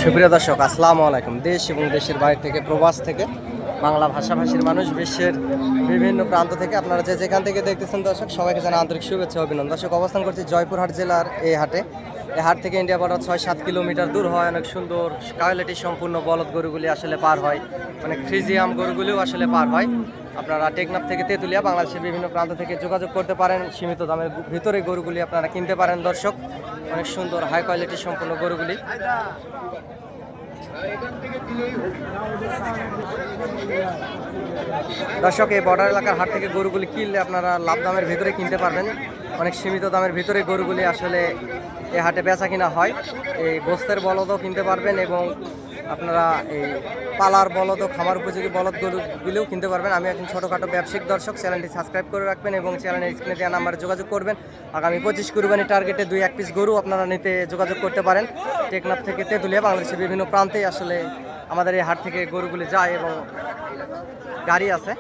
সুপ্রিয় দর্শক, আসসালামু আলাইকুম। দেশ এবং দেশের বাইরে থেকে, প্রবাস থেকে, বাংলা ভাষাভাষীর মানুষ, বিশ্বের বিভিন্ন প্রান্ত থেকে আপনারা যে যেখান থেকে দেখতেছেন দর্শক, সবাইকে জানা আন্তরিক শুভেচ্ছা অভিনন্দন। দর্শক, অবস্থান করছি জয়পুরহাট জেলার এই হাটে। এই হাট থেকে ইন্ডিয়া বর্ডার 6-7 কিলোমিটার দূর হয়। অনেক সুন্দর কোয়ালিটি সম্পূর্ণ বলদ গরুগুলি আসলে পার হয়, অনেক ফ্রিজিয়াম গরুগুলিও আসলে পার হয়। আপনারা টেকনাফ থেকে তেঁতুলিয়া, বাংলাদেশের বিভিন্ন প্রান্ত থেকে যোগাযোগ করতে পারেন। সীমিত দামের ভিতরে গরুগুলি আপনারা কিনতে পারেন দর্শক। অনেক সুন্দর হাই কোয়ালিটি সম্পূর্ণ গরুগুলি। দর্শক, এই বর্ডার এলাকার হাট থেকে গরুগুলি কিনলে আপনারা লাভ দামের ভিতরে কিনতে পারবেন। অনেক সীমিত দামের ভিতরে গরুগুলি আসলে এই হাটে বেচা কিনা হয়। এই গোস্তের বলদও কিনতে পারবেন এবং আপনারা এই পালার বলদও, খামার উপযোগী বলদ গরুগুলিও কিনতে পারবেন। আমি একজন ছোটোখাটো ব্যবসায়িক দর্শক, চ্যানেলটি সাবস্ক্রাইব করে রাখবেন এবং চ্যানেলের স্ক্রিনে দেওয়া নাম্বারে যোগাযোগ করবেন। আগামী 25 কুরবানি টার্গেটে 2-1 পিস গরু আপনারা নিতে যোগাযোগ করতে পারেন। টেকনাফ থেকে তেঁতুলিয়া, বাংলাদেশের বিভিন্ন প্রান্তেই আসলে আমাদের এই হাট থেকে গরুগুলি যায় এবং গাড়ি আছে।